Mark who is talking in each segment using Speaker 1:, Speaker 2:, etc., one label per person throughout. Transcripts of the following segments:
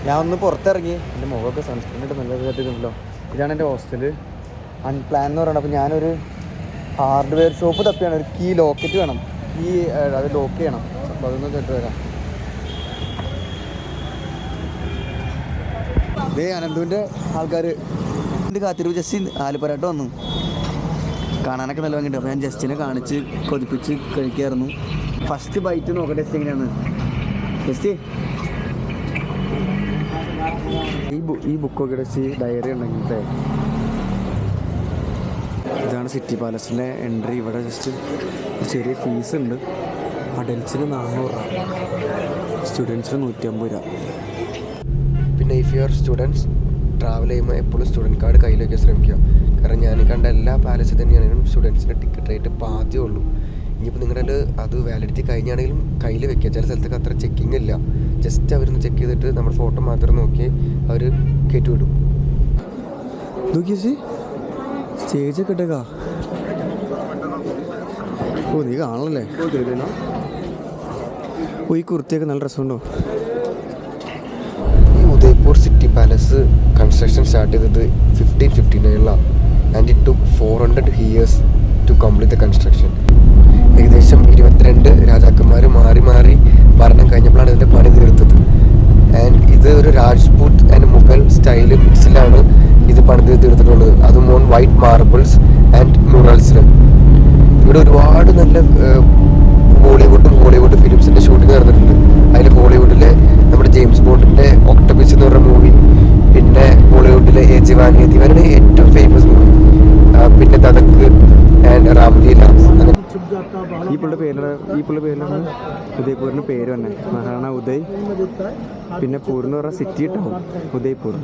Speaker 1: ഞാൻ ഒന്ന് പുറത്തിറങ്ങി, എൻ്റെ മുഖമൊക്കെ സൺസ്ക്രീൻ ഇട്ട് നല്ല കത്തിട്ടുണ്ടല്ലോ. ഇതാണ് എൻ്റെ ഹോസ്റ്റല്, അൺപ്ലാൻ എന്ന് പറയുന്നത്. അപ്പോൾ ഞാനൊരു ഹാർഡ്വെയർ ഷോപ്പ് തപ്പിയാണ്, ഒരു കീ ലോക്കറ്റ് വേണം, കീ അത് ലോക്ക് ചെയ്യണം. അപ്പോൾ അതൊന്ന് കേട്ട് വരാം. ഇതേ അനന്തുവിൻ്റെ ആൾക്കാർ കാത്തിരിപ്പ്. ജസ്റ്റ് ആലുപരാട്ട് വന്നു, കാണാനൊക്കെ നല്ല ഭംഗിയുണ്ട്. അപ്പോൾ ഞാൻ ജസ്റ്റിനെ കാണിച്ച് കൊതിപ്പിച്ച് കഴിക്കായിരുന്നു. ഫസ്റ്റ് ബൈറ്റ് നോക്കട്ടെ ജസ്റ്റ് എങ്ങനെയാണ്. ജസ്റ്റ് ഈ ബുക്കൊക്കെ വെച്ച് ഡയറി ഉണ്ടെങ്കിലേ. ഇതാണ് സിറ്റി പാലസിൻ്റെ എൻട്രി. ഇവിടെ ജസ്റ്റ് ചെറിയ ഫീസ് ഉണ്ട്. അഡൽസിന് 400 രൂപ, സ്റ്റുഡൻസിന് 150 രൂപ. പിന്നെ if you are students travel ചെയ്യുമ്പോൾ എപ്പോഴും സ്റ്റുഡൻറ്റ് കാർഡ് കയ്യിൽ വയ്ക്കാൻ ശ്രമിക്കുക. കാരണം ഞാൻ കണ്ട എല്ലാ പാലസിൽ തന്നെയാണെങ്കിലും സ്റ്റുഡൻസിൻ്റെ ടിക്കറ്റ് റേറ്റ് പാതിയേ ഉള്ളൂ. ഇനിയിപ്പോൾ നിങ്ങളുടെ അത് വാലിഡിറ്റി കഴിഞ്ഞാണെങ്കിലും കയ്യിൽ വെക്കുക. ചില സ്ഥലത്തൊക്കെ അത്ര ചെക്കിങ് ഇല്ല, ജസ്റ്റ് അവരൊന്ന് ചെക്ക് ചെയ്തിട്ട് നമ്മുടെ ഫോട്ടോ മാത്രം നോക്കി അവർ കയറ്റിവിടും. നോക്കിയേ സ്റ്റേജൊക്കെ ഇട്ടേക്കാ. ഓ നീ കാണണല്ലേ. ഓ ഈ കുർത്തിയൊക്കെ നല്ല രസമുണ്ടോ. ഈ Udaipur city palace construction start ചെയ്തത് 1559 and it took 400 years to complete the construction. ഏകദേശം 22 രാജാക്കന്മാർ മാറി മാറി ഭരണം കഴിഞ്ഞപ്പോഴാണ് ഇതിൻ്റെ പണി തീർത്തത്. ആൻഡ് ഇത് ഒരു രാജ്പൂത് ആൻഡ് മുഗൾ സ്റ്റൈല് മിക്സിലാണ് ഇത് പണിത് തീർത്തിട്ടുള്ളത്. അതും ഓൺ വൈറ്റ് മാർബിൾസ് ആൻഡ് മ്യൂറൽസിൽ. ഇവിടെ ഒരുപാട് നല്ല ഹോളിവുഡ് ഫിലിംസിൻ്റെ ഷൂട്ടിംഗ് നടന്നിട്ടുണ്ട്. അതിൽ ഹോളിവുഡിലെ നമ്മുടെ ജെയിംസ് ബോണ്ടിൻ്റെ ഒക്ടോപസ് എന്ന് പറഞ്ഞ മൂവി, പിന്നെ ബോളിവുഡിലെ എ ജവാനി ഇവരുടെ ഏറ്റവും ഫേമസ് മൂവി, പിന്നെ തതക്ക് ആൻഡ് രാംലീല. അങ്ങനെ ഈ പുള്ളിയുടെ പേരിലാണ് ഉദയ്പൂരിന് പേര് തന്നെ. മഹാറാണ ഉദയ്, പിന്നെ പൂർ എന്ന് പറഞ്ഞ സിറ്റി ടൗൺ ഉദയ്പൂർ.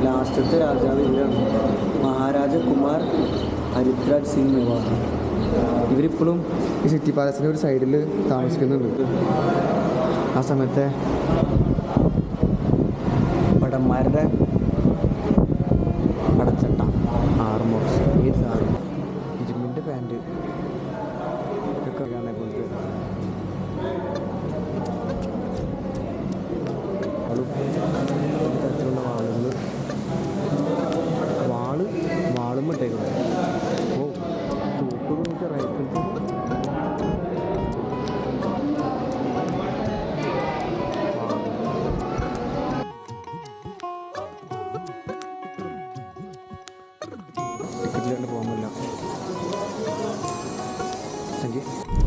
Speaker 1: ലാസ്റ്റത്തെ രാജാവ് ഇവരാണ്, മഹാരാജ കുമാർ ഹരിദ്രാജ് സിംഗ് മെവാർ. ഇവരിപ്പോഴും ഈ സിറ്റി പാലസിൻ്റെ ഒരു സൈഡിൽ താമസിക്കുന്നുണ്ട്. ആ സമയത്തെ ഭടന്മാരുടെ പടച്ചട്ട ആർമോർസ്, ഈ സാധനം ഇരുമ്പിൻ്റെ പാൻറ് ഇതൊക്കെ കാണാൻ പോലത്തെ തരത്തിലുള്ള വാളും ഇട്ടേക്കുന്നത്. ഓ സൂപ്പർ റൈഫിൾസ്.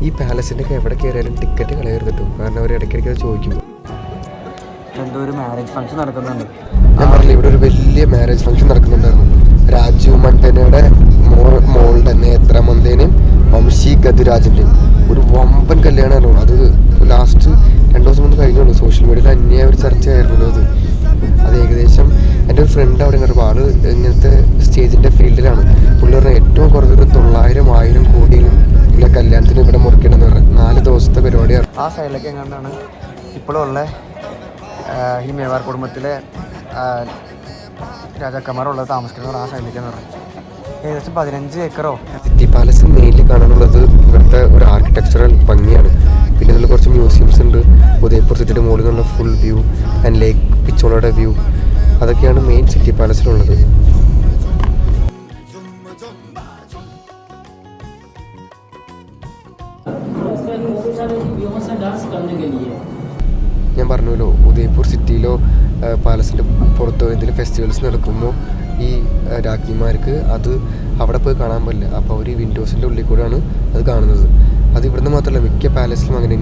Speaker 1: ഈ പാലസിൻ്റെ ഒക്കെ എവിടെ കയറിയാലും ടിക്കറ്റ് കളയരുത് കേട്ടോ. കാരണം അവർ ഇടയ്ക്കിടയ്ക്ക് അത് ചോദിക്കും. എന്തോ ഒരു മാരേജ് ഫംഗ്ഷൻ നടക്കുന്നുണ്ട്. ഞാൻ പറഞ്ഞില്ല, ഇവിടെ ഒരു വലിയ മാരേജ് ഫംഗ്ഷൻ നടക്കുന്നുണ്ടായിരുന്നു. രാജീവ് മന്ദനയുടെ മോളുടെ നേത്ര മന്ദേനെയും വംശി ഗതിരാജിൻ്റെയും ഒരു വമ്പൻ കല്യാണമായിരുന്നു. അത് ലാസ്റ്റ് 2 ദിവസം മുമ്പ് കഴിഞ്ഞുള്ളൂ. സോഷ്യൽ മീഡിയയിൽ അന്യായ ഒരു ചർച്ചയായിരുന്നു അത് ഏകദേശം. എൻ്റെ ഒരു ഫ്രണ്ട് അവിടെ ഉണ്ടായിരുന്നു. ആള് ഇങ്ങനത്തെ സ്റ്റേജിൻ്റെ ഫീൽഡിലാണ്. പുള്ളി പറഞ്ഞാൽ ഏറ്റവും കുറഞ്ഞൊരു 900-1000 കോടിയിലും ഇല്ല കല്യാണത്തിന് ഇവിടെ മുറിക്കണമെന്ന് പറഞ്ഞാൽ 4 ദിവസത്തെ പരിപാടിയാണ്. ആ സൈഡിലേക്ക് എങ്ങാണ്ടാണ് ഇപ്പോഴുള്ള ഈ മേവാർ കുടുംബത്തിലെ രാജാക്കന്മാരുള്ളത് താമസിക്കുന്നത്. ആ സൈഡിലേക്കെന്ന് പറഞ്ഞാൽ ഏകദേശം 15 ഏക്കറോ. സിറ്റി പാലസ് മെയിൻലി കാണാനുള്ളത് ഇവിടുത്തെ ഒരു ആർക്കിടെക്ചറൽ ഭംഗിയാണ്. പിന്നെ ഇതിൽ കുറച്ച് മ്യൂസിയംസ് ഉണ്ട്. ഉദയ്പൂർ സിറ്റിയുടെ മുകളിൽ നിന്നുള്ള ഫുൾ വ്യൂ ആൻഡ് ലേക്ക് പിച്ചോളയുടെ വ്യൂ, അതൊക്കെയാണ് മെയിൻ സിറ്റി പാലസിലുള്ളത്. ഞാൻ പറഞ്ഞല്ലോ, ഉദയ്പൂർ സിറ്റിയിലോ പാലസിൻ്റെ പുറത്തോ എന്തെങ്കിലും ഫെസ്റ്റിവൽസ് നടക്കുമ്പോൾ ഈ രാജ്ഞിമാർക്ക് അത് അവിടെ പോയി കാണാൻ പറ്റില്ല. അപ്പോൾ അവർ ഈ വിൻഡോസിൻ്റെ ഉള്ളിൽ കൂടെയാണ് അത് കാണുന്നത്. അത് ഇവിടുന്ന് മാത്രമല്ല, മിക്ക പാലസിലും അങ്ങനെ.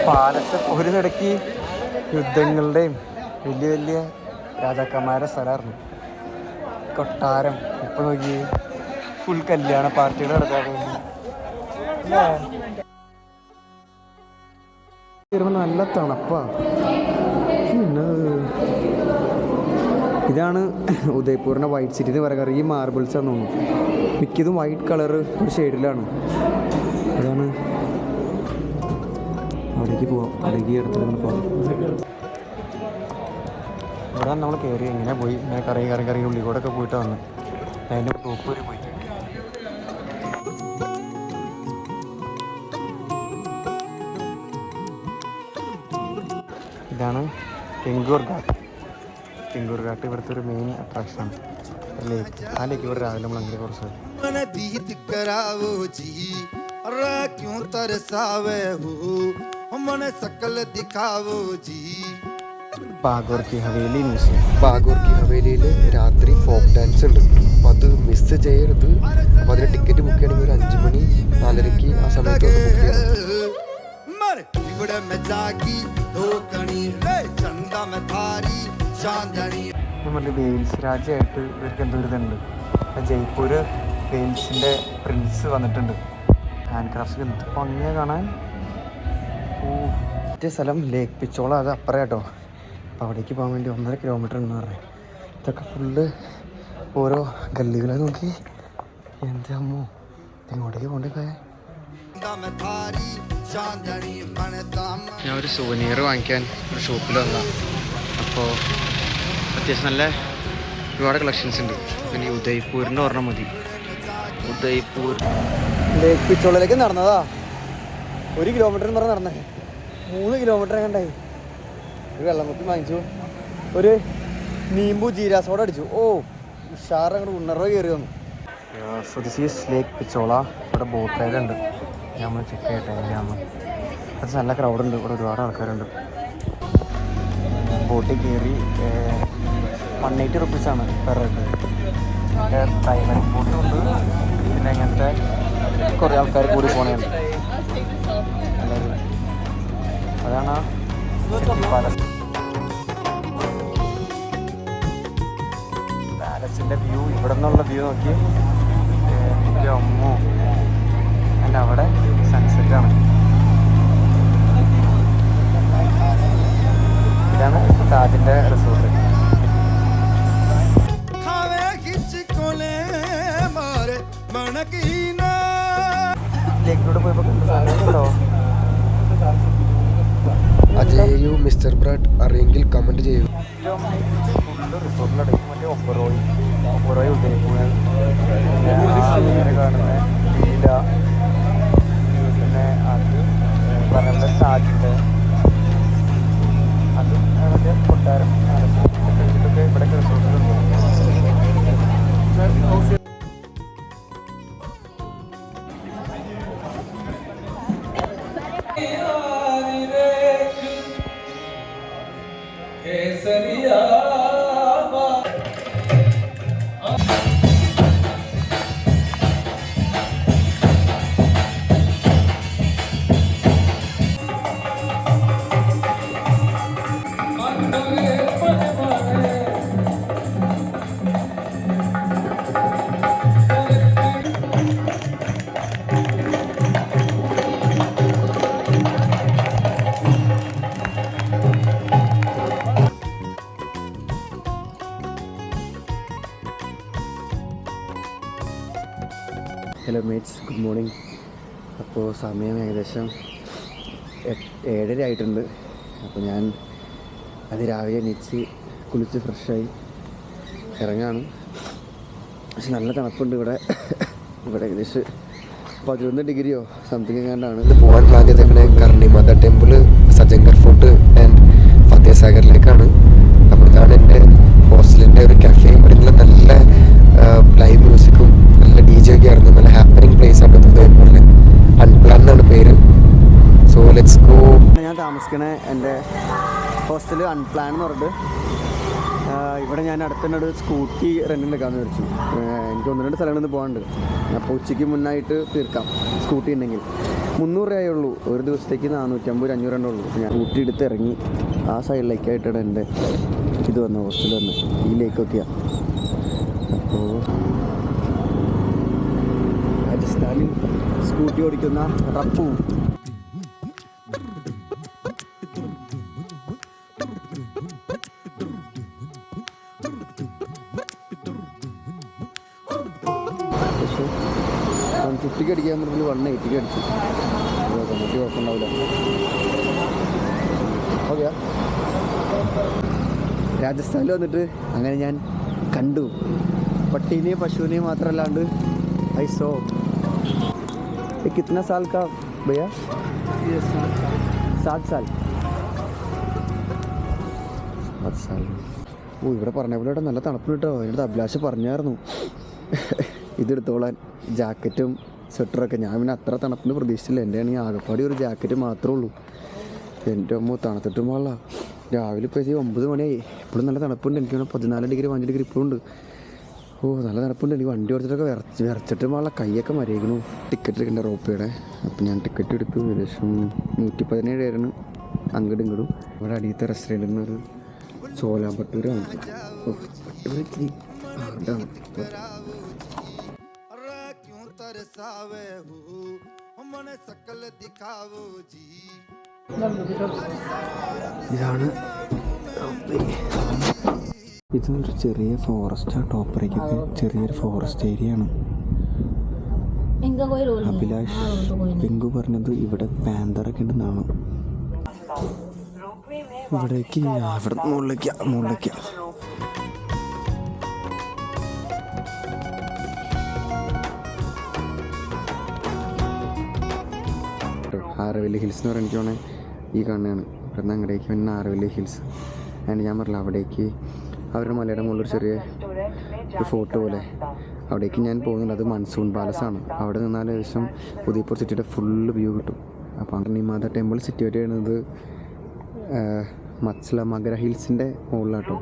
Speaker 1: പാലസ് ഒരു ഇടയ്ക്ക് യുദ്ധങ്ങളുടെയും വലിയ വലിയ രാജാക്കന്മാരുടെ സ്ഥലമായിരുന്നു. കൊട്ടാരം ഇപ്പോൾ നോക്കി ഫുൾ കല്യാണ പാർട്ടികൾ നടക്കാറുണ്ട്. നല്ല തണുപ്പാണ്. ഇതാണ് ഉദയ്പൂരിൻ്റെ വൈറ്റ് സിറ്റി എന്ന് പറയുക. ഈ മാർബിൾസ് ആണെന്ന് തോന്നുന്നു. മിക്കതും വൈറ്റ് കളറ് ഒരു ഷെയ്ഡിലാണ്. അതാണ് അവിടേക്ക് പോവാം. അവിടേക്ക് എടുത്തിട്ട് പോകാം. ഇവിടെ നമ്മൾ കയറി ഇങ്ങനെ പോയി ഇങ്ങനെ കറി ഉള്ളി കൂടെ ഒക്കെ പോയിട്ട് വന്നു. അതിൻ്റെ ടോപ്പ് വരെ പോയി.
Speaker 2: ഇതാണ് ടെങ്കൂർ ഘാട്ട്. ടെങ്കൂർ ഘാട്ട് ഇവിടുത്തെ ഒരു മെയിൻ അട്രാക്ഷനാണ്. ലേക്ക്, ആ ലേക്ക് ഇവിടെ രാവിലെ നമ്മൾ അങ്ങനെ കുറച്ച് ബാഗോർ കി ഹവേലി മ്യൂസിയം.
Speaker 1: ബാഗോർ കി ഹവേലിയിൽ രാത്രി ഫോക്ക് ഡാൻസ് ഉണ്ട്. അപ്പം അത് മിസ് ചെയ്യരുത്. അപ്പം അതിന് ടിക്കറ്റ് ബുക്ക് ചെയ്യണമെങ്കിൽ ഒരു 5 മണി 4:30 ആ സമയത്ത് ബുക്ക് ചെയ്യണം.
Speaker 2: നമ്മൾ വെയിൽസ് രാജ്യമായിട്ട് ഇവർക്ക് എന്തോ ഒരു ഇതുണ്ട്. ജയ്പൂർ വെയിൽസിൻ്റെ പ്രിൻസ് വന്നിട്ടുണ്ട്. ഹാൻഡ് ക്രാഫ്റ്റ്സ് എന്ത് ഭംഗിയാ കാണാൻ. മറ്റേ സ്ഥലം ലേക്ക് പിച്ചോള, അത് അപ്പുറം കേട്ടോ. അപ്പോൾ അവിടേക്ക് പോകാൻ വേണ്ടി 1.5 കിലോമീറ്റർ ഉണ്ടെന്ന് പറഞ്ഞു. ഇതൊക്കെ ഫുള്ള് ഓരോ ഗല്ലികളെ നോക്കി. എന്തമ്മോ എങ്ങോട്ടേക്ക് പോകണ്ടേ പോയാൽ. ഞാൻ ഒരു സുവനീർ വാങ്ങിക്കാൻ ഒരു ഷോപ്പിൽ വന്നതാണ്. അപ്പോൾ അത്യാവശ്യം നല്ല ഒരുപാട് കളക്ഷൻസ് ഉണ്ട്. പിന്നെ ഉദയ്പൂരിൻ്റെ ഒരെണ്ണം മതി. ഉദയ്പൂർ ലേക്ക് പിച്ചോളയിലേക്ക് നടന്നതാ. 1 കിലോമീറ്റർ എന്ന് പറഞ്ഞ് നടന്നേ 3 കിലോമീറ്റർ കണ്ടായി. ഒരു വെള്ളം കുപ്പി വാങ്ങിച്ചു, ഒരു നീമ്പു ജീരാ സോഡ അടിച്ചു. ഓ ഉഷാർ അങ്ങോട്ട് ഉണർവ് കയറി വന്നു. സോ ദിസ് ഈസ് ലേക്ക് പിച്ചോള. ഇവിടെ ബോട്ട് റൈഡ് ഉണ്ട്. നമ്മൾ ചെക്ക് ചെയ്യട്ടെ എങ്ങനെയാണെന്ന്. അത് നല്ല ക്രൗഡുണ്ട്. ഇവിടെ ഒരുപാട് ആൾക്കാരുണ്ട്. ബോട്ടിൽ കയറി 180 റുപ്പീസാണ് പെർ ഹെഡ്. പ്രൈവറ്റ് ബോട്ടും ഉണ്ട്. പിന്നെ അങ്ങനത്തെ കുറേ ആൾക്കാർ കൂടി പോണേണ്ട്. അതാണ് പാലസിൻ്റെ വ്യൂ. ഇവിടെ നിന്നുള്ള വ്യൂ നോക്കി എൻ്റെ അമ്മോ. അല്ല അവിടെ സൺസെറ്റാണ്. ഇതാണ് താജിൻ്റെ റിസോർട്ട്. ലേക്കിലൂടെ പോയപ്പോൾ കണ്ടോ.
Speaker 1: അജയു മിസ്റ്റർ ബ്രാഡ് അറിയെങ്കിൽ കമൻറ്റ് ചെയ്യൂ.
Speaker 2: റിസോർട്ടിലടയ്ക്കും മറ്റേ ഒപ്പറോയ് ഉദയ്പൂർ അങ്ങനെ കാണുന്ന ലീല. പിന്നെ അത് പറഞ്ഞ താജിൻ്റെ അത് മറ്റേ കൊട്ടാരം ഇതൊക്കെ ഇവിടെയൊക്കെ റിസോർട്ടിലുണ്ട്. Hello mates, good morning. അപ്പോൾ സമയം ഏകദേശം 7:30 ആയിട്ടുണ്ട്. അപ്പോൾ ഞാൻ രാവിലെ എണീച്ച് കുളിച്ച് ഫ്രഷായി ഇറങ്ങാണ്. പക്ഷെ നല്ല തണുപ്പുണ്ട് ഇവിടെ. ഏകദേശം 11 ഡിഗ്രിയോ സംതിങ് എങ്ങാണ്ടാണ്.
Speaker 1: പോകാൻ പ്ലാൻ ചെയ്തേക്കണേ കർണിമാത ടെമ്പിൾ, സജങ്കർ ഫോർട്ട് ആൻഡ് ഫത്തേസാഗറിലേക്കാണ്. അപ്പോൾ ഇതാണ് എൻ്റെ ഹോസ്റ്റലിൻ്റെ ഒരു കഫേ. ഇവിടെ നല്ല ലൈവ് മ്യൂസിക്കും നല്ല DJ ഒക്കെ ആയിരുന്നു. നല്ല ഹാപ്പനിങ് പ്ലേസ് ആണ് ഉദയ്പൂരിൽ. അൺപ്ലാൻ എന്നാണ് പേര്. So let's go.
Speaker 2: ഞാൻ താമസിക്കണ എൻ്റെ ഹോസ്റ്റൽ അൺപ്ലാൻ എന്ന് പറഞ്ഞിട്ട്. ഇവിടെ ഞാൻ അടുത്തന്നെ ഒരു സ്കൂട്ടി റെൻറ്റിനെടുക്കാമെന്ന് വിചാരിച്ചു. എനിക്ക് 1-2 സ്ഥലങ്ങളിൽ പോകാനുണ്ട്. അപ്പോൾ ഉച്ചയ്ക്ക് മുന്നായിട്ട് തീർക്കാം. സ്കൂട്ടി ഉണ്ടെങ്കിൽ 300 രൂപയുള്ളൂ ഒരു ദിവസത്തേക്ക്. 450-500 ഉള്ളൂ. ഞാൻ സ്കൂട്ടി എടുത്ത് ഇറങ്ങി ആ സൈഡിലേക്കായിട്ടാണ് എൻ്റെ ഇത് വന്നത്, ഹോസ്റ്റൽ വന്നത്. ഈ ലേക്കൊക്കെയാണ്. അപ്പോൾ രാജസ്ഥാനിൽ സ്കൂട്ടി ഓടിക്കുന്ന റപ്പു. പക്ഷേ 150 അടിക്കാൻ പറഞ്ഞാൽ 180 അടിച്ചു. നമുക്ക് കുഴപ്പമുണ്ടാവില്ല. ഓക്കെ. രാജസ്ഥാനിൽ വന്നിട്ട് അങ്ങനെ ഞാൻ കണ്ടു പട്ടീനെയും പശുവിനെയും മാത്രമല്ലാണ്ട് ഐ സോ. कितना साल का भैया? 7 साल.
Speaker 1: സ്ഥലം. ഇവിടെ പറഞ്ഞ പോലെ ഇവിടെ നല്ല തണുപ്പ് കിട്ടോ. അതിനടുത്ത് അഭിലാഷ് പറഞ്ഞായിരുന്നു ഇതെടുത്തോളാൻ, ജാക്കറ്റും സ്വെറ്ററൊക്കെ. ഞാൻ പിന്നെ അത്ര തണുപ്പിന് പ്രതീക്ഷിച്ചില്ല. എൻ്റെ ആണെങ്കിൽ ആകെപ്പാടി ഒരു ജാക്കറ്റ് മാത്രമേ ഉള്ളൂ. എൻ്റെ അമ്മ തണുത്തിട്ടും പാടില്ല. രാവിലെ ഇപ്പോൾ 9 മണിയായി. ഇപ്പോഴും നല്ല തണുപ്പുണ്ട്. എനിക്ക് 14 ഡിഗ്രി 5 ഡിഗ്രി ഇപ്പോഴും ഉണ്ട്. നല്ല തണുപ്പുണ്ട്. എനിക്ക് വണ്ടി ഓടിച്ചിട്ടൊക്കെ വിറച്ചിട്ടും പാടില്ല. കൈയൊക്കെ മരയിക്കണു. ടിക്കറ്റ് എടുക്കേണ്ട റോപ്പയുടെ. അപ്പം ഞാൻ ടിക്കറ്റ് എടുത്തു. ഏകദേശം 117 ആയിരുന്നു അങ്ങോട്ടും ഇങ്ങോട്ടും. ഇവിടെ അടിയത്തെ റെസ്റ്റോറൻറ്റിൽ നിന്നൊരു ചോലാമ്പട്ടൂർ വാങ്ങിച്ചു. ഇതാണ് ഇതൊരു ചെറിയ ഫോറസ്റ്റ്. ടോപ്പറേക്കൊക്കെ ചെറിയൊരു ഫോറസ്റ്റ് ഏരിയ ആണ്. അഭിലാഷ് പെങ്കു പറഞ്ഞത് ഇവിടെ പാന്തറൊക്കെ ഉണ്ടെന്നാണ്. ഇവിടേക്ക് ഇവിടെ മുകളിലേക്ക് ആരവല്ലി ഹിൽസ് എന്ന് പറഞ്ഞാൽ എനിക്ക് വേണേൽ ഈ കാണുന്നതാണ്. ഇവിടെ നിന്ന് അങ്ങടേക്ക് പിന്നെ ആരവല്ലി ഹിൽസ്. അതിന് ഞാൻ പറഞ്ഞില്ല, അവിടേക്ക് അവരുടെ മലയുടെ മുകളിൽ ചെറിയ ഒരു ഫോർട്ട് പോലെ അവിടേക്ക് ഞാൻ പോകുന്നുണ്ട്. അത് മൺസൂൺ പാലസാണ്. അവിടെ നിന്നാൽ ഏകദേശം ഉദയ്പൂർ സിറ്റിയുടെ ഫുള്ള് വ്യൂ കിട്ടും. അപ്പോൾ അഗ്നിമാത ടെമ്പിൾ സിറ്റുവേറ്റ് ചെയ്യുന്നത് മത്സലമഗര ഹിൽസിൻ്റെ മുകളിലാട്ടോ.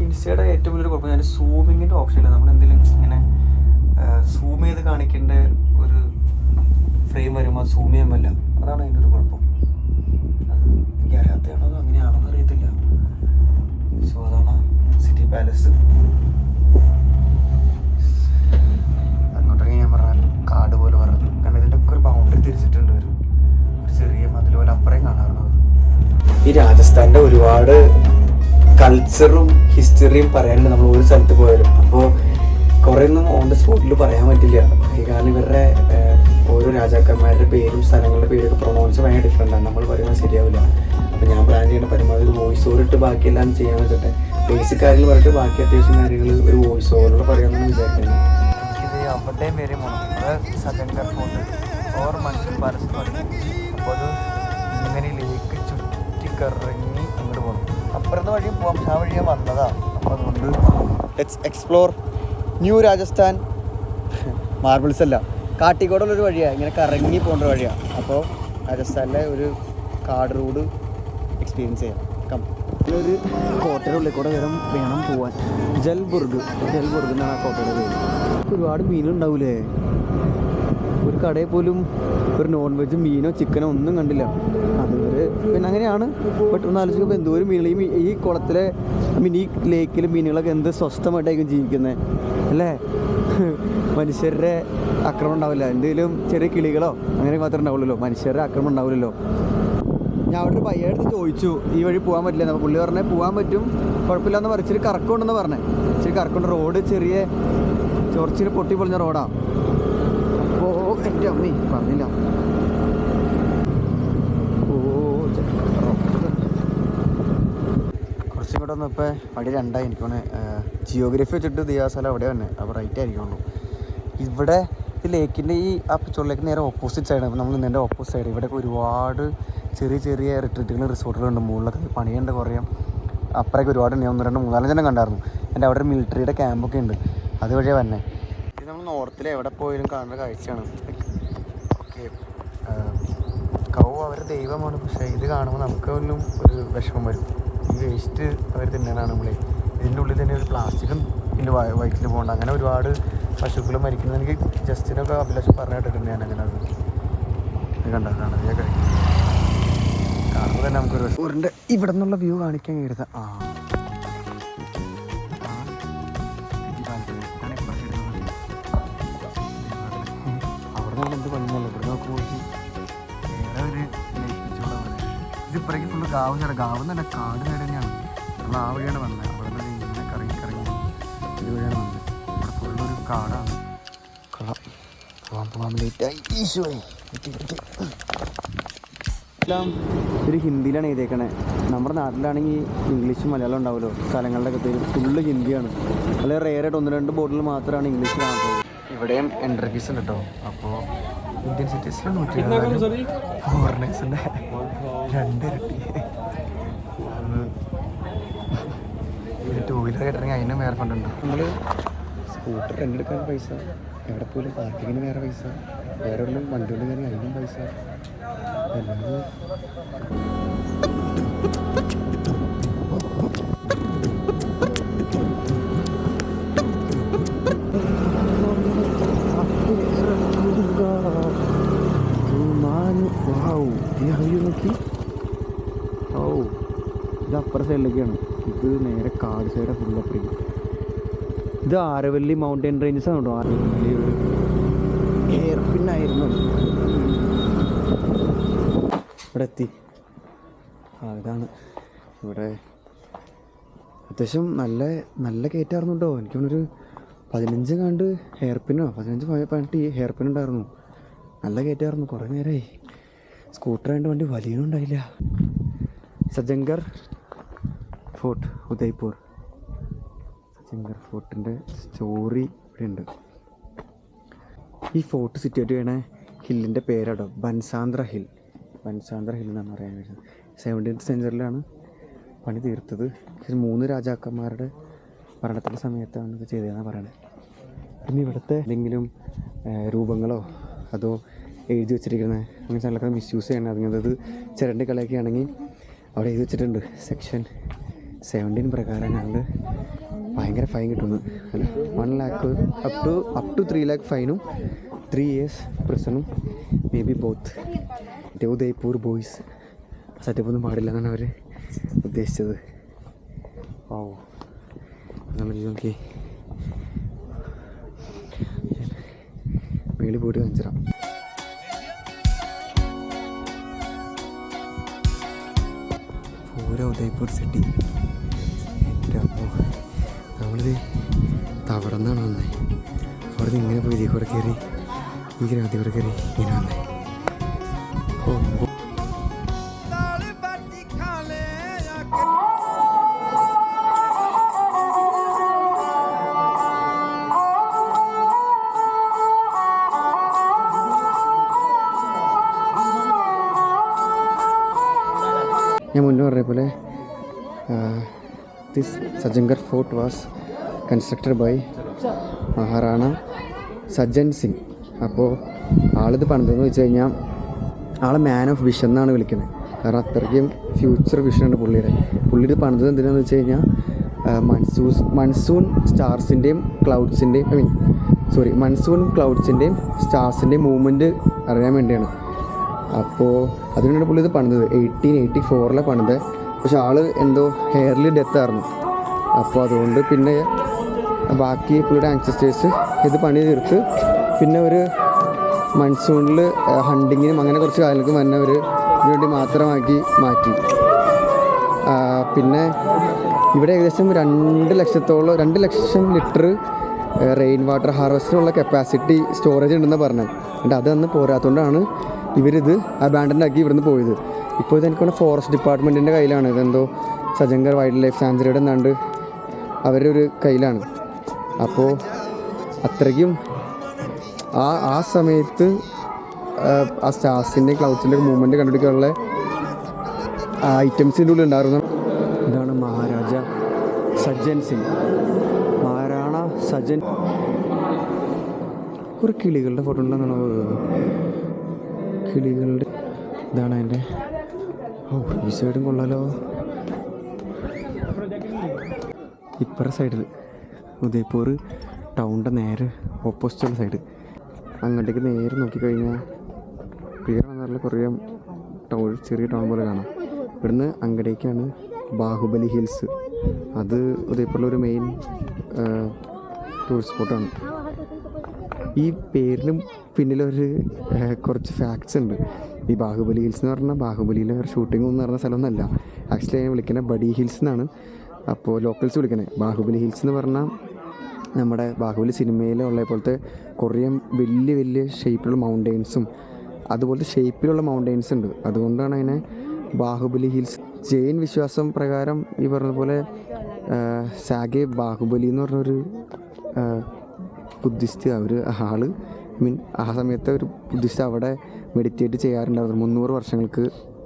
Speaker 1: ഇൻസ്റ്റയുടെ ഏറ്റവും വലിയൊരു കുഴപ്പം ഞാൻ സൂമിങ്ങിൻ്റെ ഓപ്ഷനില്ല. നമ്മൾ എന്തെങ്കിലും ഇങ്ങനെ സൂം ചെയ്ത് കാണിക്കേണ്ട ഒരു ഫ്രെയിം വരുമ്പോൾ അത് സൂം ചെയ്യാൻ പറ്റില്ല. അതാണ് അതിൻ്റെ ഒരു കുഴപ്പം. അത് എനിക്കറിയാത്തതാണോ അതോ അങ്ങനെയാണോന്ന് അറിയത്തില്ല. സോ അതാണ് സിറ്റി പാലസ്. അങ്ങോട്ടൊക്കെ ഞാൻ പറഞ്ഞാൽ കാട് പോലെ പറഞ്ഞത്. കാരണം ഇതിൻ്റെ ഒക്കെ ഒരു ബൗണ്ടറി തിരിച്ചിട്ടുണ്ട്. ഒരു ചെറിയ മതിൽ പോലെ അപ്പുറം കാണാറുള്ളത്. ഈ രാജസ്ഥാൻ്റെ ഒരുപാട് കൾച്ചറും ഹിസ്റ്ററിയും പറയാനുണ്ട് നമ്മൾ ഒരു സ്ഥലത്ത് പോയാലും. അപ്പോൾ കുറേ ഒന്നും ഓൺ ദ സ്പോട്ടിൽ പറയാൻ പറ്റില്ല. കാരണം ഇവരുടെ ഓരോ രാജാക്കന്മാരുടെ പേരും സ്ഥലങ്ങളുടെ പേരൊക്കെ പ്രൊണൗൺസ് ഭയങ്കര ഡിഫറെൻ്റാണ്. നമ്മൾ പറയുന്നത് ശരിയാവില്ല. അപ്പോൾ ഞാൻ പ്ലാൻ ചെയ്യുന്ന പരമാവധി വോയിസ് ഓവർ ഇട്ട് ബാക്കിയെല്ലാം ചെയ്യാൻ വെച്ചിട്ട് ബേസിക് കാര്യങ്ങൾ പറഞ്ഞിട്ട് ബാക്കി അത്യാവശ്യം കാര്യങ്ങൾ ഒരു വോയിസ് ഓവറിലൂടെ പറയാമെന്നാണ് വിചാരിക്കുന്നത്. എനിക്കിത് അവിടെയും വരെയും പോകണം. അത് സജൻഗർ ഫോർട്ട് ഓർ മൺസൂൺ പാലസ് എന്ന് പറയും. അപ്പോൾ അത് ഇങ്ങനെ ലേക്ക് ചുറ്റിക്കറങ്ങി അങ്ങോട്ട് പോകണം. അപ്പുറത്തെ വഴിയും പോകാം. പക്ഷെ ആ വഴി ഞാൻ വന്നതാണ്. അപ്പോൾ അതുകൊണ്ട് let's explore new Rajasthan. Marbles അല്ല, കാട്ടിക്കോടുള്ളൊരു വഴിയാണ്. ഇങ്ങനെ കറങ്ങി പോകേണ്ട വഴിയാണ്. അപ്പോൾ രാജസ്ഥാനിലെ ഒരു കാട് റോഡ് എക്സ്പീരിയൻസ് ചെയ്യാം. ഒരു കോട്ടയുടെ ഉള്ളിൽ കൂടെ വേണം പോവാൻ. ജൽബുർഗ് എന്നാണ് ആ കോട്ടയുടെ പേര്. ഒരുപാട് മീനുണ്ടാവൂലേ? ഒരു കടയിൽ പോലും ഒരു നോൺ വെജ് മീനോ ചിക്കനോ ഒന്നും കണ്ടില്ല. അതുവരെ പിന്നെ അങ്ങനെയാണ്. ബട്ട് ഒന്ന് ആലോചിക്കുമ്പോൾ എന്തോരം മീനുകൾ ഈ കുളത്തിലെ ഈ ലേക്കിലെ മീനുകളൊക്കെ എന്ത് സ്വസ്ഥമായിട്ടായിരിക്കും ജീവിക്കുന്നത് അല്ലേ? മനുഷ്യരുടെ ആക്രമണം ഉണ്ടാവില്ല. എന്തെങ്കിലും ചെറിയ കിളികളോ അങ്ങനെ മാത്രമേ ഉണ്ടാവുള്ളൂ. മനുഷ്യരുടെ ആക്രമണം ഉണ്ടാവില്ലല്ലോ. ഞാൻ അവിടെ ഒരു പയ്യടുത്ത് ചോദിച്ചു ഈ വഴി പോകാൻ പറ്റില്ല. നമ്മൾ പുള്ളി പറഞ്ഞാൽ പോകാൻ പറ്റും, കുഴപ്പമില്ലാന്ന് പറഞ്ഞു. ഇച്ചിരി കറക്കമുണ്ടെന്ന് പറഞ്ഞേ. ഇച്ചിരി കറക്കൊണ്ട് റോഡ് ചെറിയ ചൊറിച്ചിന് പൊട്ടി പൊളിഞ്ഞ റോഡാണ്. അപ്പോൾ എൻ്റെ അമ്മി പറഞ്ഞില്ല. കുറച്ചും കൂടെ ഒന്ന് ഇപ്പോൾ വഴി രണ്ടായി എനിക്കാണ്. ജിയോഗ്രഫി വെച്ചിട്ട് ദിയാസ്ഥലം അവിടെ തന്നെ. അപ്പോൾ റൈറ്റ് ആയിരിക്കുള്ളൂ. ഇവിടെ ഈ ലേക്കിൻ്റെ ആ ചുള്ളിലേക്ക് നേരെ ഓപ്പോസിറ്റ് സൈഡാണ്. അപ്പോൾ നമ്മൾ നിന്നതിൻ്റെ ഓപ്പോസിറ്റ് സൈഡ് ഇവിടെയൊക്കെ ഒരുപാട് ചെറിയ ചെറിയ റിട്രീറ്റുകളും റിസോർട്ടുകളുണ്ട്. മുകളിലൊക്കെ പണിയുണ്ട് കുറേ. അപ്പുറമൊക്കെ ഒരുപാട് ഞാൻ 1 2 3 4 ജനം കണ്ടായിരുന്നു. എൻ്റെ അവിടെ ഒരു മിലിറ്ററിയുടെ ക്യാമ്പൊക്കെ ഉണ്ട്. അതുവഴിയാണ് തന്നെ. ഇത് നമ്മൾ നോർത്തിൽ എവിടെ പോയാലും കാണുന്ന കാഴ്ചയാണ്. ഓക്കെ, കൗ അവരുടെ ദൈവമാണ്. പക്ഷേ ഇത് കാണുമ്പോൾ നമുക്ക് പോലും ഒരു വിഷമം വരും. ഈ വേസ്റ്റ് അവർ തിന്നാനാണ് നമ്മളെ. ഇതിൻ്റെ ഉള്ളിൽ തന്നെ ഒരു പ്ലാസ്റ്റിക്കും ഇതിൻ്റെ വയറ്റിൽ പോകണ്ട. അങ്ങനെ ഒരുപാട് പശുക്കൾ മരിക്കുന്നത് എനിക്ക് ജസ്റ്റിനൊക്കെ അഭിലാഷം പറഞ്ഞു കേട്ടിട്ടുണ്ട്. ഞാൻ അങ്ങനെ അത് കാണാൻ കാണുമ്പോൾ തന്നെ നമുക്കൊരു റെസ്റ്റോറൻറ്റ് ഇവിടെ നിന്നുള്ള വ്യൂ കാണിക്കാൻ കരുതാം. അവിടെ നിന്ന് എന്ത് പണിയല്ലോ. ഇവിടെ നോക്കുമ്പോൾ വേറെ ഒരു ഇതിപ്പോഴേക്കും ഫുള്ള് ഗാവ് തന്നെ കാട് നേരെ തന്നെയാണ്. നമ്മൾ ആ വഴിയാണ് വന്നത്. അവിടെ നിന്ന് ഇങ്ങനെ കറങ്ങി ഇതുവഴിയാണ് വന്നത്. ഇവിടെ ഫുള്ളൊരു കാടാണ്. പോകാൻ ലേറ്റായി. ഈശോയെ എല്ലാം ഒരു ഹിന്ദിയിലാണ് എഴുതിയേക്കണേ. നമ്മുടെ നാട്ടിലാണെങ്കിൽ ഇംഗ്ലീഷും മലയാളം ഉണ്ടാവുമല്ലോ. സ്ഥലങ്ങളിലൊക്കെ പേര് ഫുള്ള് ഹിന്ദിയാണ്. അല്ലെങ്കിൽ റെയറായിട്ട് 1 2 ബോർഡിൽ മാത്രമാണ് ഇംഗ്ലീഷ് കാണുന്നത്. ഇവിടെയും എൻട്രി ഫീസ് ഉണ്ട് കേട്ടോ. അപ്പോൾ ഇന്ത്യൻ സിറ്റീസിൽ 120, ഫോറിനേഴ്സിൻ്റെ 2 ഇരട്ടി. കേട്ടിട്ടുണ്ടെങ്കിൽ അതിനും വേറെ ഫണ്ടുണ്ട്. നമ്മൾ സ്കൂട്ടർ റെൻ്റ് എടുക്കാൻ പൈസ, എവിടെ പോലും പാർക്കിങ്ങിന് വേറെ പൈസ, വേറെ എവിടെയും വണ്ടി കൊണ്ട് കയറി അതിനും പൈസ. എല്ലാം നോക്കി. ഓ, ഇത് അപ്പുറ സൈഡിലേക്കാണ്. ഇത് നേരെ കാട് സൈഡാണ് ഫുൾ അപ്പുറേക്ക്. ഇത് ആരവല്ലി മൗണ്ടൻ റേഞ്ചസ് ആണ് കേട്ടോ. ആരവല്ലി ഹെയർ പിന്നായിരുന്നു. ഇവിടെ എത്തി. ഇതാണ് ഇവിടെ. അത്യാവശ്യം നല്ല നല്ല കയറ്റായിരുന്നു കേട്ടോ. എനിക്കൊന്നൊരു 15 കണ്ട് ഹെയർ പിന്നോ 15 ഹെയർ പിൻ ഉണ്ടായിരുന്നു. നല്ല കയറ്റായിരുന്നു. കുറേ നേരമായി സ്കൂട്ടർ ആയതുകൊണ്ട് വണ്ടി വലിയനുണ്ടായില്ല. സജങ്കർ ഫോർട്ട്, ഉദയ്പൂർ. സജങ്കർ ഫോർട്ടിൻ്റെ സ്റ്റോറി ഇവിടെ ഉണ്ട്. ഈ ഫോർട്ട് സിറ്റുവേറ്റ് ചെയ്യണ ഹില്ലിൻ്റെ പേരാട്ടോ ബൻസാന്ദ്ര ഹിൽ. ബൻസാന്ദ്ര ഹിൽ എന്നാണ് പറയാൻ വരുന്നത്. 17th സെഞ്ച്വറിയിലാണ് പണി തീർത്തത്. 3 രാജാക്കന്മാരുടെ ഭരണത്തിൻ്റെ സമയത്താണ് ഇത് ചെയ്തതെന്നാണ് പറയണത്. പിന്നെ ഇവിടുത്തെ എന്തെങ്കിലും രൂപങ്ങളോ അതോ എഴുതി വെച്ചിരിക്കുന്നത് അങ്ങനെ ചിലർക്ക് മിസ്യൂസ് ചെയ്യണം. അത് ചിരണ്ടി കളിയൊക്കെ ആണെങ്കിൽ അവിടെ എഴുതി വെച്ചിട്ടുണ്ട് സെക്ഷൻ 17 പ്രകാരം കണ്ട് ഭയങ്കര ഫൈൻ കിട്ടുന്നു. അല്ല 1 lakh അപ് ടു 3 lakh ഫൈനും 3 years പ്രിസണും maybe both. Udaipur boys setup ഒന്നും പാടില്ല എന്നാണ് അവർ ഉദ്ദേശിച്ചത്. ഓ നമ്മൾ നോക്കി മേളിൽ പോയിട്ട് കാണിച്ചിടാം. പൂര ഉദയ്പൂർ സിറ്റി. എൻ്റെ അപ്പോൾ നമ്മളിത് തവടന്നാണ് വന്നത്. അവിടെ നിന്ന് ഇങ്ങനെ പോയി ഇതിൽ കൂടെ കയറി ഇങ്ങനെ അതിൽ കൂടെ കയറി ഇങ്ങനെ വന്നേ. ഓ ഞാൻ മുന്നേ പറഞ്ഞ പോലെ this Sajjangarh fort was constructed by Maharana Sajjan Singh. അപ്പോൾ ആളിത് പണിതെന്ന് വെച്ച് കഴിഞ്ഞാൽ ആളെ മാൻ ഓഫ് വിഷൻ എന്നാണ് വിളിക്കുന്നത്. കാരണം അത്രയ്ക്കും ഫ്യൂച്ചർ വിഷനുണ്ട് പുള്ളിയുടെ. പുള്ളി ഇത് പണിതത് എന്തിനാണെന്ന് വെച്ച് കഴിഞ്ഞാൽ മൺസൂൺ സ്റ്റാർസിൻ്റെയും ക്ലൗഡ്സിൻ്റെയും മൺസൂൺ ക്ലൗഡ്സിൻ്റെയും സ്റ്റാർസിൻ്റെയും മൂവ്മെൻറ്റ് അറിയാൻ വേണ്ടിയാണ്. അപ്പോൾ അതിനാണ് പുള്ളി ഇത് പണിതത്. 1884 പണിത്. പക്ഷെ ആൾ എന്തോ ഹെയർലി ഡെത്തായിരുന്നു. അപ്പോൾ അതുകൊണ്ട് പിന്നെ ബാക്കി പുള്ളിയുടെ ആൻസസ്റ്റേഴ്സ് ഇത് പണി തീർത്ത് പിന്നെ ഒരു മൺസൂണിൽ ഹണ്ടിങ്ങിനും അങ്ങനെ കുറച്ച് കാര്യങ്ങൾക്കും തന്നെ ഒരു വേണ്ടി മാത്രമാക്കി മാറ്റി. പിന്നെ ഇവിടെ ഏകദേശം 2 ലക്ഷം ലിറ്റർ റെയിൻ വാട്ടർ ഹാർവസ്റ്റിനുള്ള കപ്പാസിറ്റി സ്റ്റോറേജ് ഉണ്ടെന്ന് പറഞ്ഞത്. എന്നിട്ട് അതൊന്നും പോരാത്തതുകൊണ്ടാണ് ഇവരിത് അബാൻഡൻ ആക്കി ഇവിടുന്ന് പോയത്. ഇപ്പോൾ ഇത് എനിക്കൊന്ന് ഫോറസ്റ്റ് ഡിപ്പാർട്ട്മെൻറ്റിൻ്റെ കയ്യിലാണ്. ഇതെന്തോ സജങ്കർ വൈൽഡ് ലൈഫ് സാഞ്ചുറിയുടെ എന്നാണ്ട് അവരുടെ ഒരു കയ്യിലാണ്. അപ്പോൾ അത്രയ്ക്കും ആ സമയത്ത് ആ സ്റ്റാർസിൻ്റെയും ക്ലൗഡ്സിൻ്റെ മൂവ്മെൻറ്റ് കണ്ടുപിടിക്കാനുള്ള ഐറ്റംസിൻ്റെ ഉള്ളിൽ ഉണ്ടായിരുന്നു. ഇതാണ് മഹാരാജ സജ്ജൻ സിംഗ്, മഹാരാണ സജ്ജൻ. ഒരു കിളികളുടെ ഫോട്ടോ ഉണ്ടെന്നാണ്. കിളികളുടെ ഇതാണ് അതിൻ്റെ. ഓ ഈ സൈഡും കൊള്ളാലോ. ഇപ്പുറ സൈഡിൽ ഉദയ്പൂർ ടൗണിൻ്റെ നേരെ ഓപ്പോസിറ്റുള്ള സൈഡ് അങ്ങോട്ടേക്ക് നേരെ നോക്കിക്കഴിഞ്ഞാൽ ക്ലിയർ വന്നാലുള്ള കുറേ ടൗൺ, ചെറിയ ടൗൺ പോലെ കാണാം. ഇവിടുന്ന് അങ്ങടേക്കാണ് ബാഹുബലി ഹിൽസ്. അത് ഉദയ്പൂരിലൊരു മെയിൻ ടൂറിസ്റ്റ് സ്പോട്ടാണ്. ഈ പേരിന് പിന്നിലൊരു കുറച്ച് ഫാക്ട്സ് ഉണ്ട്. ഈ ബാഹുബലി ഹിൽസ് എന്ന് പറഞ്ഞാൽ ബാഹുബലിയിലെ ഒരു ഷൂട്ടിംഗ് എന്ന് പറഞ്ഞ സ്ഥലമൊന്നുമല്ല. ആക്ച്വലി അതിനെ വിളിക്കുന്നത് ബഡി ഹിൽസ് എന്നാണ്. അപ്പോൾ ലോക്കൽസ് വിളിക്കുന്നത് ബാഹുബലി ഹിൽസ് എന്ന് പറഞ്ഞാൽ നമ്മുടെ ബാഹുബലി സിനിമയിലുള്ള പോലത്തെ കുറേ വലിയ വലിയ ഷേപ്പിലുള്ള മൗണ്ടെയ്ൻസും അതുപോലത്തെ ഷേപ്പിലുള്ള മൗണ്ടെയ്ൻസ് ഉണ്ട്. അതുകൊണ്ടാണ് അതിനെ ബാഹുബലി ഹിൽസ്. ജെയിൻ വിശ്വാസം പ്രകാരം ഈ പറഞ്ഞ പോലെ സാഗെ ബാഹുബലി എന്ന് പറഞ്ഞൊരു ബുദ്ധിസ്റ്റ് ആ സമയത്തെ ഒരു ബുദ്ധിസ്റ്റ് അവിടെ മെഡിറ്റേറ്റ് ചെയ്യാറുണ്ടായിരുന്നു 300 വർഷങ്ങൾക്ക്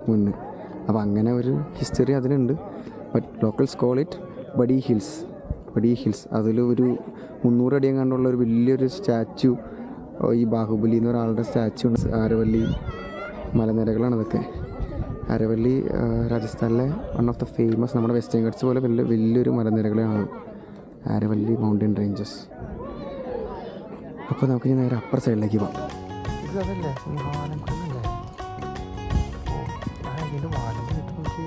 Speaker 1: മുന്നേ. അപ്പോൾ അങ്ങനെ ഒരു ഹിസ്റ്ററി അതിനുണ്ട്. But locals call it buddy hills.
Speaker 2: പടി ഹിൽസ്. അതിലൊരു 300 അടി എങ്ങാണ്ടുള്ള ഒരു വലിയൊരു സ്റ്റാച്ചു, ഈ ബാഹുബലി എന്ന് ഒരാളുടെ സ്റ്റാച്ചു ഉണ്ട്. ആരവല്ലി മലനിരകളാണ് അതൊക്കെ. ആരവല്ലി രാജസ്ഥാനിലെ വൺ ഓഫ് ദ ഫേമസ്, നമ്മുടെ വെസ്റ്റേൺ ഘട്ട്സ് പോലെ വലിയൊരു മലനിരകളാണ് ആരവല്ലി മൗണ്ടൻ റേഞ്ചസ്. അപ്പോൾ നമുക്ക് നേരെ അപ്പർ സൈഡിലേക്ക് പോകാം.
Speaker 1: അതല്ലേ ഈ വാലം കണ്ണല്ലേ? ഇതിൻ്റെ വാലം നോക്കി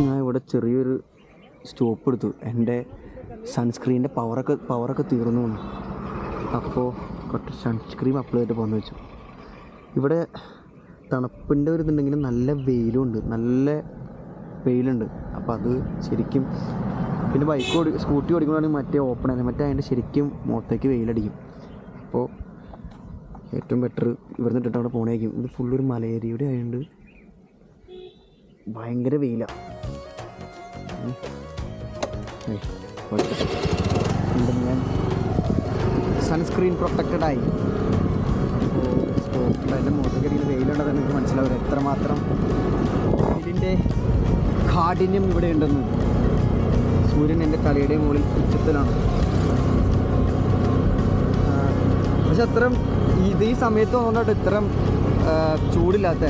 Speaker 2: ഞാൻ ഇവിടെ ചെറിയൊരു സ്റ്റോപ്പ് എടുത്തു. എൻ്റെ സൺസ്ക്രീനിൻ്റെ പവറൊക്കെ തീർന്നു. അപ്പോൾ കുറച്ച് സൺസ്ക്രീൻ അപ്ലൈ ചെയ്തിട്ട് പോകാമെന്ന് വെച്ചു. ഇവിടെ തണുപ്പിൻ്റെ ഒരു ഇതുണ്ടെങ്കിലും നല്ല വെയിലുണ്ട്. അപ്പോൾ അത് ശരിക്കും, പിന്നെ സ്കൂട്ടി ഓടിക്കുമ്പോഴാണെങ്കിൽ മറ്റേ ഓപ്പൺ ആയിരുന്നു, മറ്റേ അതിൻ്റെ ശരിക്കും മുഖത്തേക്ക് വെയിലടിക്കും. അപ്പോൾ ഏറ്റവും ബെറ്റർ ഇവിടെ നിന്നിട്ട് അവിടെ പോണേക്കും. ഇത് ഫുള്ളൊരു മലേരിയയുടെ ആയതുകൊണ്ട് ഭയങ്കര വെയിലാണ്. ഞാൻ സൺസ്ക്രീൻ പ്രൊട്ടക്റ്റഡായി. അപ്പോൾ സ്പോട്ടിൽ അതിൻ്റെ മുഖത്തേക്ക് അടിയിൽ വെയിലുണ്ടെന്ന് എനിക്ക് മനസ്സിലാവില്ല എത്രമാത്രം ഇതിൻ്റെ കാഠിന്യം ഇവിടെ ഉണ്ടെന്ന്. സൂര്യൻ എൻ്റെ തലയുടെ മുകളിൽ ഉച്ചത്തിലാണ്. പക്ഷെ അത്രയും ഈ സമയത്ത് തോന്നുന്നുണ്ട് ഇത്രയും ചൂടില്ലാത്ത.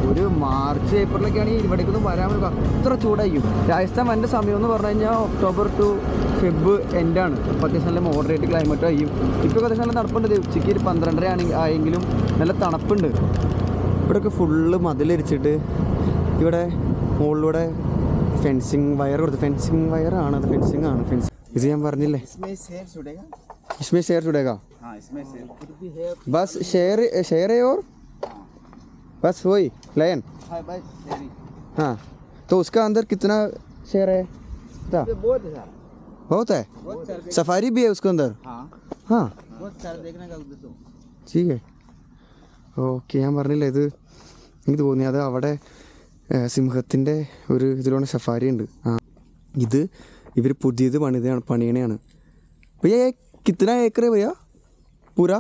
Speaker 2: ഒരു മാർച്ച് ഏപ്രിലൊക്കെയാണെങ്കിൽ ഇവിടേക്കൊന്നും വരാൻ അത്ര ചൂടായിരിക്കും. രാജസ്ഥാൻ വൻ്റെ സമയം എന്ന് പറഞ്ഞു കഴിഞ്ഞാൽ ഒക്ടോബർ ടു ഫെബ് എൻഡാണ്. അപ്പോൾ അത്യാവശ്യം നല്ല മോഡറേറ്റ് ക്ലൈമറ്റ് ആയിരിക്കും. ഇപ്പോൾ അത്യാവശ്യം നല്ല തണുപ്പുണ്ട്. ഉച്ചയ്ക്ക് ഒരു 12:30 ആയെങ്കിലും നല്ല തണുപ്പുണ്ട്. ഇവിടെയൊക്കെ ഫുള്ള് മതിലരിച്ചിട്ട് ഇവിടെ മുകളിലൂടെ ഫെൻസിങ് വയർ കൊടുത്ത്, ഫെൻസിങ് വയറാണ് അത്, ഫെൻസിങ് ആണ്. ഇത് ഞാൻ പറഞ്ഞില്ലേ, इसमें शेयर जुड़ेगा. बस शेयर है और बस वही लाइन. हाँ, तो उसका अंदर कितना शेयर है? बहुत है. सफारी भी है उसके अंदर. हाँ, ठीक है. ഓക്കെ, ഞാൻ പറഞ്ഞില്ല, ഇത് എനിക്ക് തോന്നി അത് അവിടെ സിംഹത്തിൻ്റെ ഒരു ഇതിലുള്ള സഫാരി ഉണ്ട്. ഇത് ഇവർ പുതിയത് പണിയണയാണ്. भैया ये कितना एकड़ है भैया पूरा?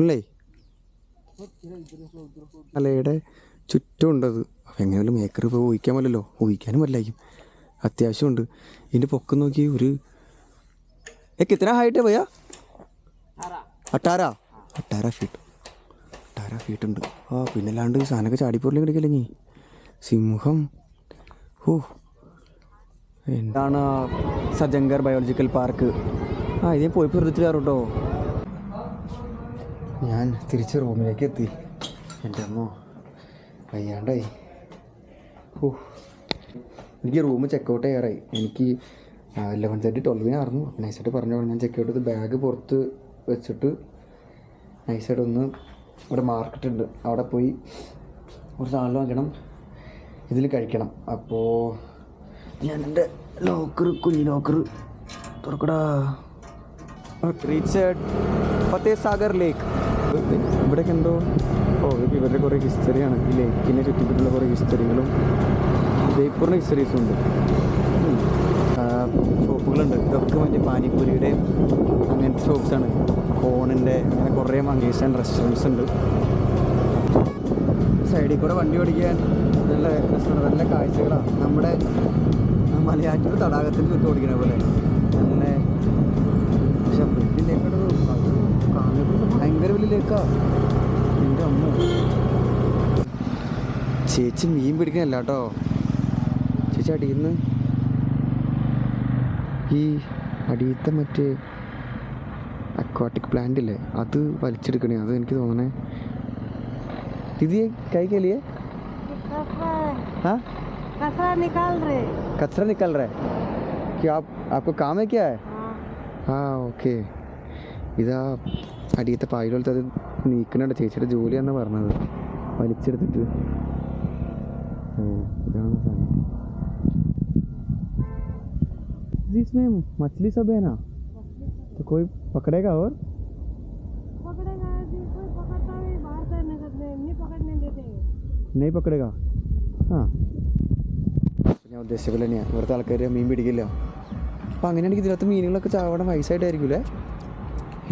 Speaker 2: അല്ലേ, മലയുടെ ചുറ്റുമുണ്ടത്. അപ്പം എങ്ങനെയാലും ഏക്കർ ഇപ്പോൾ ഊഹിക്കാൻ പറ്റില്ലല്ലോ, ഊഹിക്കാനും പറ്റില്ലായിരിക്കും. അത്യാവശ്യമുണ്ട്. ഇതിൻ്റെ പൊക്കം നോക്കി ഒരു കിത്തന ഹൈറ്റ് ഭയ്യ? 18 ഫീറ്റ് ഉണ്ട്. ആ പിന്നെ അല്ലാണ്ട് സാധനമൊക്കെ ചാടിപ്പോറിലും കിടക്കില്ലെങ്കിൽ സിംഹം. എന്താണ് സജങ്കർ ബയോളജിക്കൽ പാർക്ക്. ഇതിനെ പോയി വെറുതെ കേട്ടോ. ഞാൻ തിരിച്ച് റൂമിലേക്ക് എത്തി. എൻ്റെ അമ്മോ വയ്യാണ്ടായി. എനിക്ക് റൂം ചെക്കൗട്ട് ചെയ്യാറായി. എനിക്ക് 11:30 12 നൈസായിട്ട് പറഞ്ഞു. ഞാൻ ചെക്കൗട്ട് ചെയ്ത് ബാഗ് പുറത്ത് വെച്ചിട്ട് നൈസായിട്ട് ഒന്ന് ഇവിടെ മാർക്കറ്റ് ഉണ്ട്, അവിടെ പോയി കുറച്ച് സാധനം വാങ്ങണം, ഇതിൽ കഴിക്കണം. അപ്പോൾ ഞാൻ എൻ്റെ കുഞ്ഞു ലോക്കർ തുറക്കടാ. റീച്ച് ഫത്തേഹ് സാഗർ ലേക്ക്. ഇവിടേക്ക് എന്തോ ഇവരുടെ കുറേ ഹിസ്റ്ററിയാണ്. ഈ ലേക്കിനെ ചുറ്റിപ്പറ്റിയുള്ള കുറേ ഹിസ്റ്ററികളും ജയ്പൂറിൻ്റെ ഹിസ്റ്ററീസും ഉണ്ട്. ഷോപ്പുകളുണ്ട്. ഇതൊക്കെ മറ്റേ പാനിപ്പൂരിയുടെ അങ്ങനത്തെ ഷോപ്സാണ്. കോണിൻ്റെ അങ്ങനെ കുറേ മങ്കീസ് ആൻഡ് റെസ്റ്റോറൻറ്റ്സ് ഉണ്ട്. സൈഡിൽ കൂടെ വണ്ടി ഓടിക്കാൻ നല്ല രസമാണ്, നല്ല കാഴ്ചകളാണ്. നമ്മുടെ മലയാറ്റൂർ തടാകത്തിൽ ചുറ്റും ഓടിക്കണ പോലെ നല്ല. പക്ഷെ വലിയ കാണുമ്പോൾ ഭയങ്കര വലിയ ലേക്കാണ്. എൻ്റെ അമ്മ. ചേച്ചി മീൻ പിടിക്കാനല്ല കേട്ടോ, ചേച്ചി അടിയിൽ നിന്ന് ഈ അടിയത്തെ മറ്റേ അക്വാട്ടിക് പ്ലാന്റ് ഇല്ലേ അത് വലിച്ചെടുക്കണേ. അത് എനിക്ക് തോന്നണേ दीदी क्या के लिए? हाँ, कचरा निकल रहा है. क्या आपको काम है क्या है? हाँ, ओके. ഇതാ അടിയത്തെ പായലോലത്തെ അത് നീക്കുന്നുണ്ട്. ചേച്ചിയുടെ ജോലിയാണെന്ന് പറഞ്ഞത്, വലിച്ചെടുത്തിട്ട്. ഇതാണ് സാധനം. इसमें मछली सब है ना, तो कोई पकड़ेगा और नहीं पकड़ेगा. हाँ, ഞാൻ ഉദ്ദേശിച്ച തന്നെയാണ്. ഇവിടുത്തെ ആൾക്കാർ മീൻ പിടിക്കില്ല. അപ്പം അങ്ങനെയാണെങ്കിൽ ഇതിനകത്ത് മീനുകളൊക്കെ ചാവണം വയസ്സായിട്ടായിരിക്കും അല്ലേ?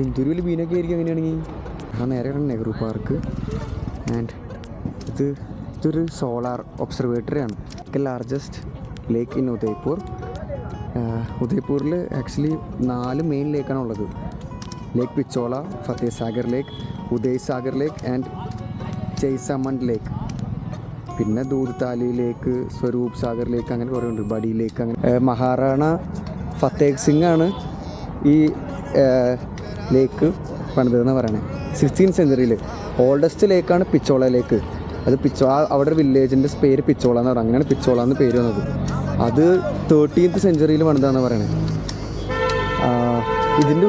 Speaker 2: എന്തൊരു വലിയ മീനൊക്കെ ആയിരിക്കും അങ്ങനെയാണെങ്കിൽ. ആ നേരെയാണ് നെഹ്റു പാർക്ക്. ആൻഡ് ഇതൊരു സോളാർ ഒബ്സർവേറ്ററിയാണ്. Largest lake in Udaipur. ഉദയ്പൂരിൽ ആക്ച്വലി 4 മെയിൻ ലേക്കാണ് ഉള്ളത്. Lake Pichola, Fateh Sagar lake, Udai Sagar lake and Jaisamand lake. പിന്നെ ദൂദ് താലി ലേക്ക്, സ്വരൂപ് സാഗർ ലേക്ക്, അങ്ങനെ കുറേ ഉണ്ട്. ബഡി ലേക്ക് അങ്ങനെ. മഹാറാണ ഫത്തേഹ് സിംഗ് ആണ് ഈ ലേക്ക് പണിതെന്ന് പറയണേ. 16th സെഞ്ച്വറിയിൽ. ഓൾഡസ്റ്റ് ലേക്കാണ് പിച്ചോള ലേക്ക്. അത് അവിടെ ഒരു വില്ലേജിൻ്റെ പേര് പിച്ചോള എന്ന് പറയുന്നത്. അങ്ങനെയാണ് പിച്ചോള എന്ന് പേര് വന്നത്. അത് 13th സെഞ്ച്വറിയിൽ പണിതാന്ന് പറയണേ. ഇതിൻ്റെ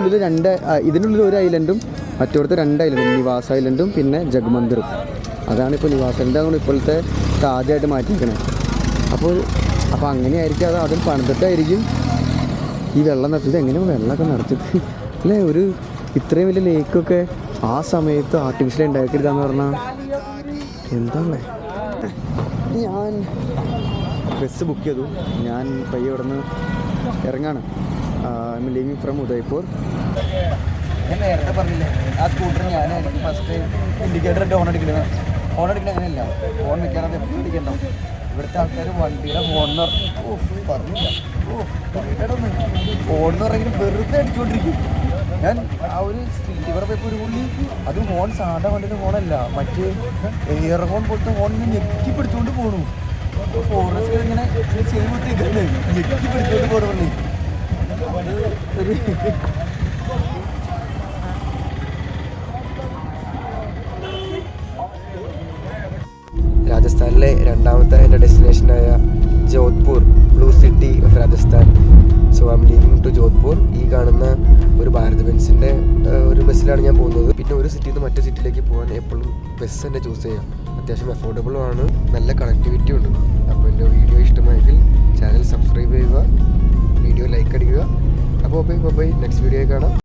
Speaker 2: ഉള്ളിൽ ഒരു ഐലൻഡും മറ്റോടത്ത് 2 ഐലൻഡും, നിവാസ് ഐലൻഡും പിന്നെ ജഗ്മന്ദിറും. അതാണിപ്പോൾ നിവാസ് ഐലൻഡാണ് ഇപ്പോഴത്തെ താജായിട്ട് മാറ്റിയിരിക്കണേ. അപ്പോൾ അങ്ങനെയായിരിക്കും അത് അതിൽ പണിതിട്ടായിരിക്കും ഈ വെള്ളം നിറച്ചത്. എങ്ങനെയാണ് വെള്ളമൊക്കെ നിറച്ചത് അല്ലേ? ഒരു ഇത്രയും വലിയ ലേക്കൊക്കെ ആ സമയത്ത് ആർട്ടിഫിഷ്യൽ ഉണ്ടാക്കിയെടുക്കാന്ന് പറഞ്ഞാൽ എന്താണല്ലേ. ഞാൻ ബസ് ബുക്ക് ചെയ്തു. ഞാൻ പയ്യെ ഇവിടെ നിന്ന് ഇറങ്ങാണ്. I'm leaving from Udaipur. ഞാൻ നേരത്തെ പറഞ്ഞില്ലേ, ആ സ്കൂട്ടർ ഞാനായിരിക്കും ഫസ്റ്റ് ഇൻഡിക്കേറ്റർ ഹോൺ അടിക്കുന്നത്. ഹോൺ അടിക്കുന്നത് അങ്ങനെയല്ല, ഹോൺ നിൽക്കാതെ എപ്പോഴും അടിക്കണ്ടാവും. ഇവിടുത്തെ ആൾക്കാർ വണ്ടിയുടെ ഹോണെന്ന് പറഞ്ഞില്ല. ഹോണെന്ന് പറഞ്ഞെങ്കിലും വെറുതെ അടിച്ചുകൊണ്ടിരിക്കും. ഞാൻ ആ ഒരു ഇവിടെ പോയപ്പോൾ ഒരു പുള്ളി അത് ഹോൺ സാധാ വണ്ടിയുടെ ഹോണല്ല, മറ്റേ എയർ ഹോൺ പോലത്തെ ഹോൺ ഇങ്ങനെ ഞെക്കി പിടിച്ചുകൊണ്ട് പോകണു. അപ്പോൾ ഫോറസ്റ്റ് ഇങ്ങനെ ചെവി കുത്തിയിട്ടുണ്ട്, ഞെക്കി പിടിച്ചുകൊണ്ട് പോകണ പുള്ളി. അത് ഒരു
Speaker 1: രാജസ്ഥാനിലെ 2ാമത്തെ എൻ്റെ ഡെസ്റ്റിനേഷനായ Jodhpur, blue city of Rajasthan. So I'm leaving to Jodhpur. ഈ കാണുന്ന ഒരു ഭാരത് ബെൻസിൻ്റെ ഒരു ബസ്സിലാണ് ഞാൻ പോകുന്നത്. പിന്നെ ഒരു സിറ്റിയിൽ നിന്ന് മറ്റു സിറ്റിയിലേക്ക് പോകാൻ എപ്പോഴും ബസ് തന്നെ ചൂസ് ചെയ്യാം. അത്യാവശ്യം അഫോർഡബിളും ആണ്, നല്ല കണക്ടിവിറ്റി ഉണ്ട്. അപ്പോൾ എൻ്റെ വീഡിയോ ഇഷ്ടമായെങ്കിൽ ചാനൽ സബ്സ്ക്രൈബ് ചെയ്യുക, വീഡിയോ ലൈക്ക് അടിക്കുക. അപ്പോൾ ബൈ നെക്സ്റ്റ് വീഡിയോ കാണാം.